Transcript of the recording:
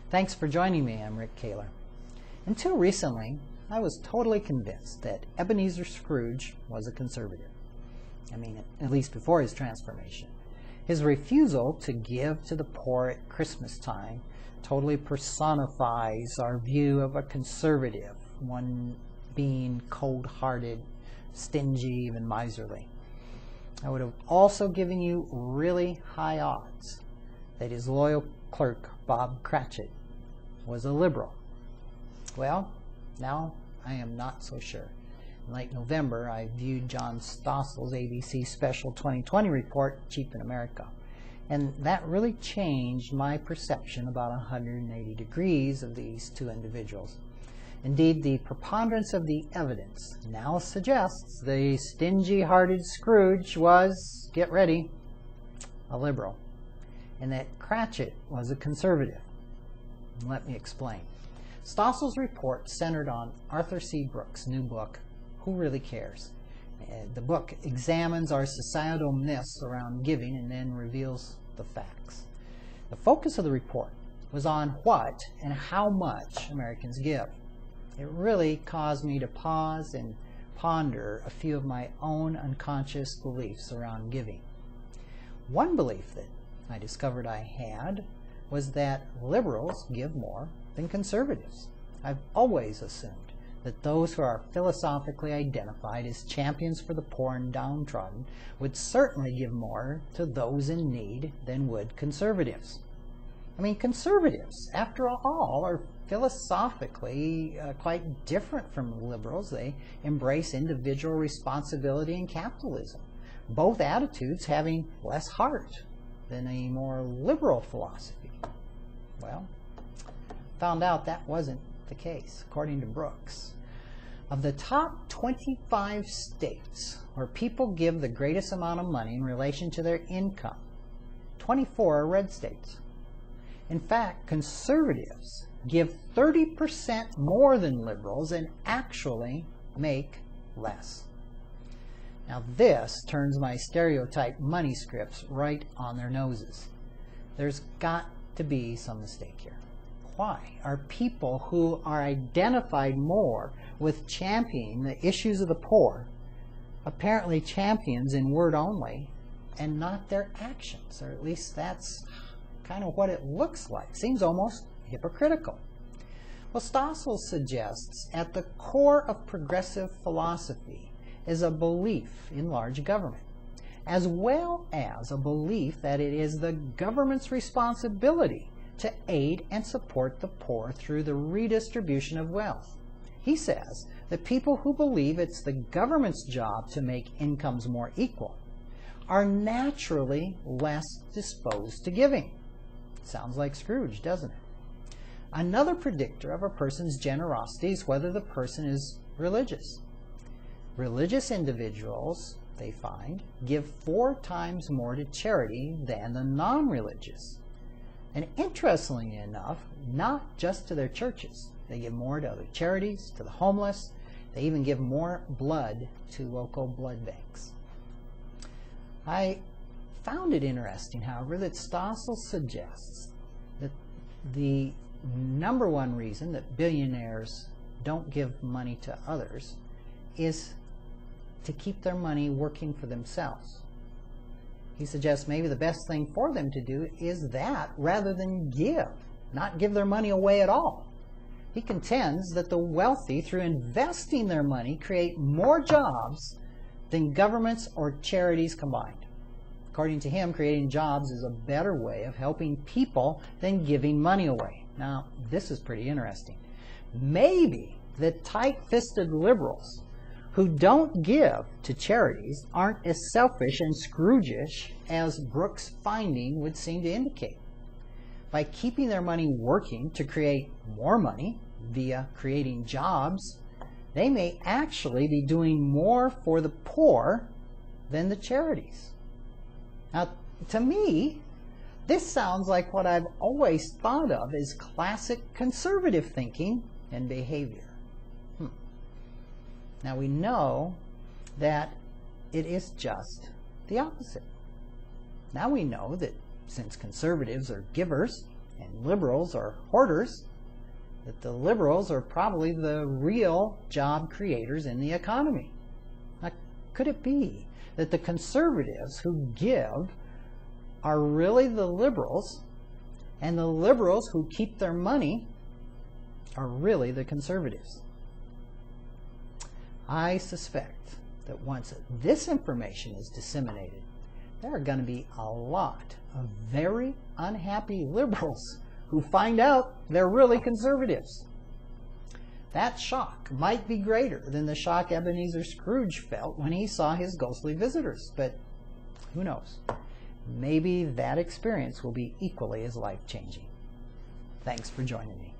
Thanks for joining me. I'm Rick Kahler. Until recently, I was totally convinced that Ebenezer Scrooge was a conservative. I mean, at least before his transformation. His refusal to give to the poor at Christmas time totally personifies our view of a conservative, one being cold-hearted, stingy, even miserly. I would have also given you really high odds that his loyal clerk, Bob Cratchit, was a liberal. Well, now I am not so sure. In late November, I viewed John Stossel's ABC Special 2020 report, Cheap in America, and that really changed my perception about 180 degrees of these two individuals. Indeed, the preponderance of the evidence now suggests the stingy-hearted Scrooge was, get ready, a liberal, and that Cratchit was a conservative. Let me explain. Stossel's report centered on Arthur C. Brooks' new book, Who Really Cares? The book examines our societal myths around giving and then reveals the facts. The focus of the report was on what and how much Americans give. It really caused me to pause and ponder a few of my own unconscious beliefs around giving. One belief that I discovered I had was that liberals give more than conservatives. I've always assumed that those who are philosophically identified as champions for the poor and downtrodden would certainly give more to those in need than would conservatives. I mean, conservatives, after all, are philosophically quite different from liberals. They embrace individual responsibility and capitalism, both attitudes having less heart than a more liberal philosophy. Well, found out that wasn't the case, according to Brooks. Of the top 25 states where people give the greatest amount of money in relation to their income, 24 are red states. In fact, conservatives give 30% more than liberals and actually make less. Now this turns my stereotype money scripts right on their noses. There's got to be some mistake here. Why are people who are identified more with championing the issues of the poor apparently champions in word only and not their actions? Or at least that's kind of what it looks like. Seems almost hypocritical. Well, Stossel suggests at the core of progressive philosophy is a belief in large government, as well as a belief that it is the government's responsibility to aid and support the poor through the redistribution of wealth. He says that people who believe it's the government's job to make incomes more equal are naturally less disposed to giving. Sounds like Scrooge, doesn't it? Another predictor of a person's generosity is whether the person is religious. Religious individuals, they find, give 4 times more to charity than the non-religious. And interestingly enough, not just to their churches. They give more to other charities, to the homeless. They even give more blood to local blood banks. I found it interesting, however, that Stossel suggests that the number one reason that billionaires don't give money to others is to keep their money working for themselves. He suggests maybe the best thing for them to do is that rather than give, not give their money away at all. He contends that the wealthy, through investing their money, create more jobs than governments or charities combined. According to him, creating jobs is a better way of helping people than giving money away. Now, this is pretty interesting. Maybe the tight-fisted liberals who don't give to charities aren't as selfish and Scroogish as Brooks' finding would seem to indicate. By keeping their money working to create more money via creating jobs, they may actually be doing more for the poor than the charities. Now, to me, this sounds like what I've always thought of as classic conservative thinking and behavior. Now we know that it is just the opposite. Now we know that since conservatives are givers and liberals are hoarders, that the liberals are probably the real job creators in the economy. Now, could it be that the conservatives who give are really the liberals, and the liberals who keep their money are really the conservatives? I suspect that once this information is disseminated, there are going to be a lot of very unhappy liberals who find out they're really conservatives. That shock might be greater than the shock Ebenezer Scrooge felt when he saw his ghostly visitors, but who knows? Maybe that experience will be equally as life-changing. Thanks for joining me.